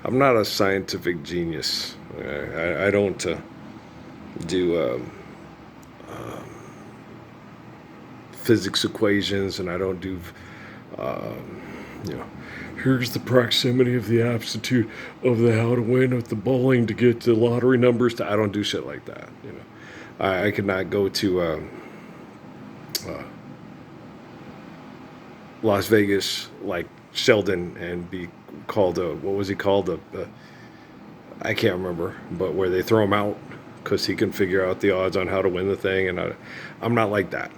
I'm not a scientific genius. I don't do physics equations, and I don't do, you know, here's the proximity of the aptitude of the how to win with the bowling to get the lottery numbers. I don't do shit like that. I could not go to Las Vegas like Sheldon and be called a, what was he called, I can't remember, but where they throw him out because he can figure out the odds on how to win the thing, and I'm not like that.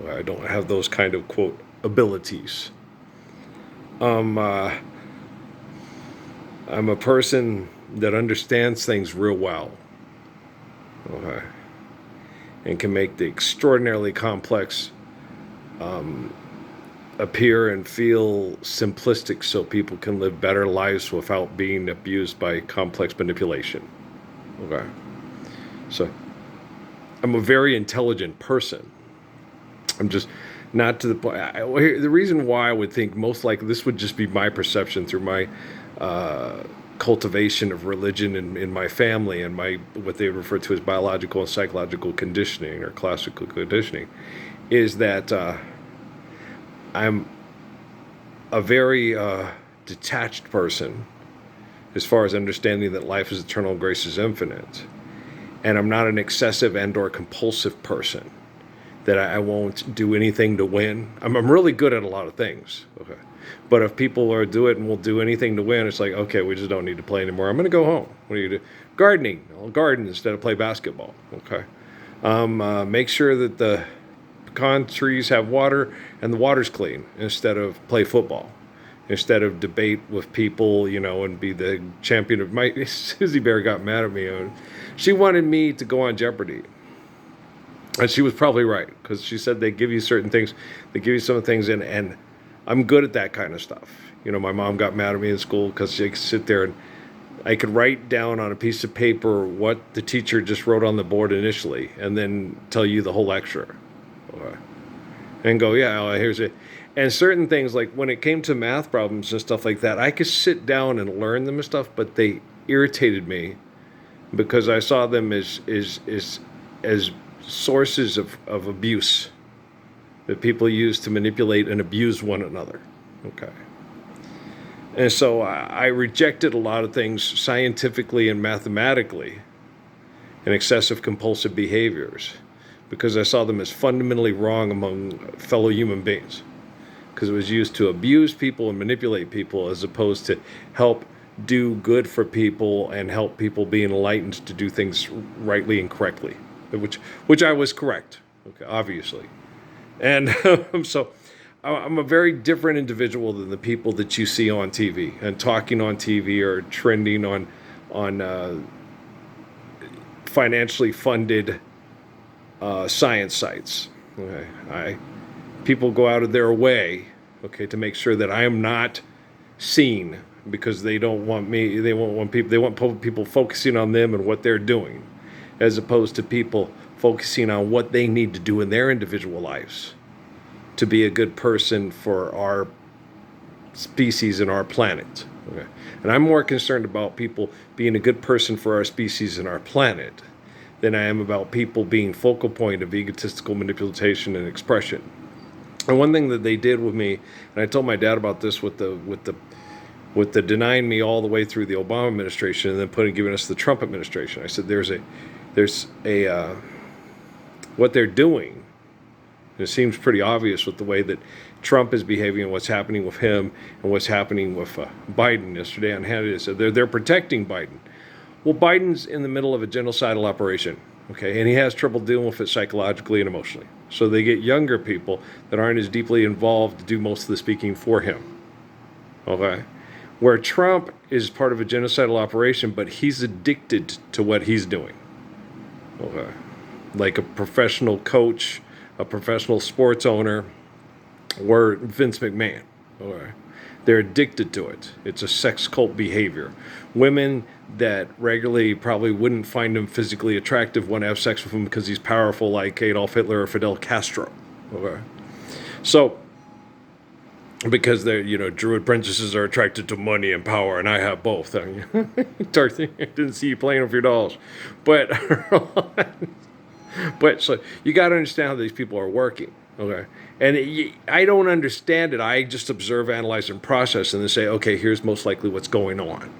I don't have those kind of quote abilities. Um, uh, I'm a person that understands things real well, okay, and can make the extraordinarily complex appear and feel simplistic so people can live better lives without being abused by complex manipulation. Okay. So I'm a very intelligent person. I'm just not to the point. The reason why I would think most likely this would just be my perception through my cultivation of religion in my family and my what they refer to as biological and psychological conditioning or classical conditioning is that I'm a very detached person as far as understanding that life is eternal, grace is infinite, and I'm not an excessive and/or compulsive person. That I won't do anything to win. I'm really good at a lot of things. Okay, but if people are do it and will do anything to win, it's like okay, we just don't need to play anymore. I'm going to go home. What do you do? Gardening. I'll garden instead of play basketball. Okay, make sure that the pecan trees have water and the water's clean instead of play football. Instead of debate with people, and be the champion of my Susie Bear got mad at me. She wanted me to go on Jeopardy. And she was probably right because she said they give you certain things, they give you some things, and I'm good at that kind of stuff. My mom got mad at me in school because she could sit there and I could write down on a piece of paper what the teacher just wrote on the board initially, and then tell you the whole lecture, and go, yeah, here's it. And certain things like when it came to math problems and stuff like that, I could sit down and learn them and stuff, but they irritated me because I saw them as sources of abuse that people use to manipulate and abuse one another. Okay. And so I rejected a lot of things scientifically and mathematically and excessive compulsive behaviors because I saw them as fundamentally wrong among fellow human beings because it was used to abuse people and manipulate people as opposed to help do good for people and help people be enlightened to do things rightly and correctly. Which I was correct, okay, obviously, and so I'm a very different individual than the people that you see on TV and talking on TV or trending on financially funded science sites. Okay, people go out of their way, okay, to make sure that I am not seen because they don't want me. They won't want people. They want people focusing on them and what they're doing, as opposed to people focusing on what they need to do in their individual lives to be a good person for our species and our planet. Okay. And I'm more concerned about people being a good person for our species and our planet than I am about people being focal point of egotistical manipulation and expression. And one thing that they did with me, and I told my dad about this with the denying me all the way through the Obama administration and then giving us the Trump administration. I said there's a what they're doing. It seems pretty obvious with the way that Trump is behaving and what's happening with him and what's happening with Biden. Yesterday on Hannity said they're protecting Biden. Well, Biden's in the middle of a genocidal operation, okay, and he has trouble dealing with it psychologically and emotionally. So they get younger people that aren't as deeply involved to do most of the speaking for him, okay. Where Trump is part of a genocidal operation, but he's addicted to what he's doing. Okay. Like a professional coach, a professional sports owner, or Vince McMahon. Okay. They're addicted to it. It's a sex cult behavior. Women that regularly probably wouldn't find him physically attractive want to have sex with him because he's powerful like Adolf Hitler or Fidel Castro. Okay. So because they're, druid princesses are attracted to money and power, and I have both. I mean, Darcy, I didn't see you playing with your dolls, but but so you got to understand how these people are working, okay? And I don't understand it. I just observe, analyze, and process, and then say, okay, here's most likely what's going on,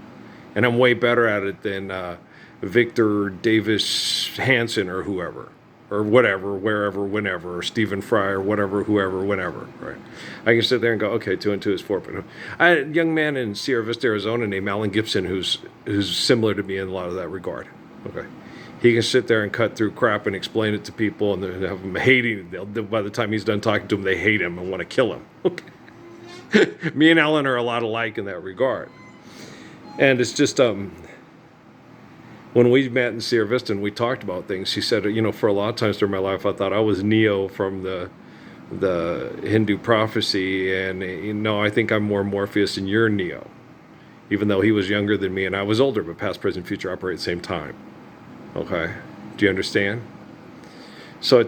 and I'm way better at it than Victor Davis Hanson or whoever. Or whatever, wherever, whenever, or Stephen Fry, or whatever, whoever, whenever, right? I can sit there and go, okay, 2 and 2 is 4. But I had a young man in Sierra Vista, Arizona, named Alan Gibson, who's similar to me in a lot of that regard. Okay, he can sit there and cut through crap and explain it to people, and they have them hating. By the time he's done talking to them, they hate him and want to kill him. Okay, me and Alan are a lot alike in that regard, and it's just when we met in Sierra Vista and we talked about things, she said, for a lot of times during my life, I thought I was Neo from the Hindu prophecy, and I think I'm more Morpheus and you're Neo, even though he was younger than me and I was older, but past, present, future operate at the same time. Okay, do you understand? So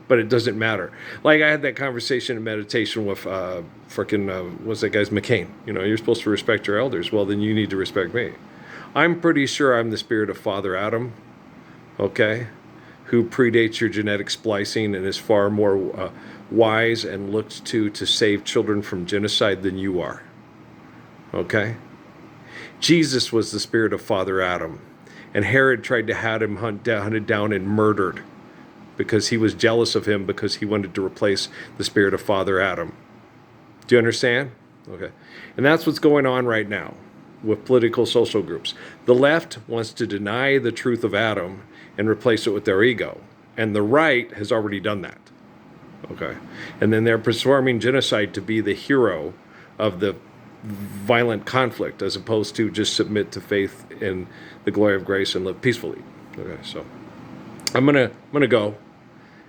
but it doesn't matter. Like I had that conversation in meditation with what's that guy's McCain? You're supposed to respect your elders. Well, then you need to respect me. I'm pretty sure I'm the spirit of Father Adam, okay, who predates your genetic splicing and is far more wise and looked to save children from genocide than you are, okay? Jesus was the spirit of Father Adam, and Herod tried to have him hunted down and murdered because he was jealous of him because he wanted to replace the spirit of Father Adam. Do you understand? Okay. And that's what's going on right now with political social groups. The left wants to deny the truth of Adam and replace it with their ego. And the right has already done that. Okay. And then they're performing genocide to be the hero of the violent conflict as opposed to just submit to faith in the glory of grace and live peacefully. Okay, so I'm gonna go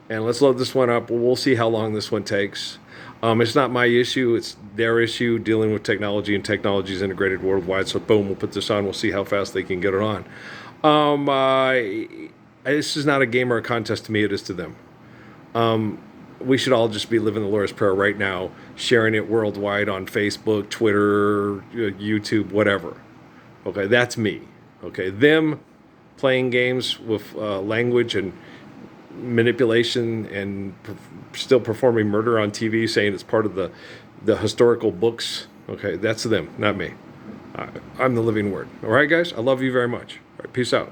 and let's load this one up. We'll see how long this one takes. It's not my issue, it's their issue dealing with technology, and technology is integrated worldwide. So boom, we'll put this on, we'll see how fast they can get it on. This is not a game or a contest to me, it is to them. We should all just be living the Lord's Prayer right now, sharing it worldwide on Facebook, Twitter, YouTube, whatever. Okay, that's me. Okay, them playing games with language and manipulation and still performing murder on TV, saying it's part of the historical books. Okay, that's them, not me. I'm the living word. All right, guys, I love you very much. All right, peace out.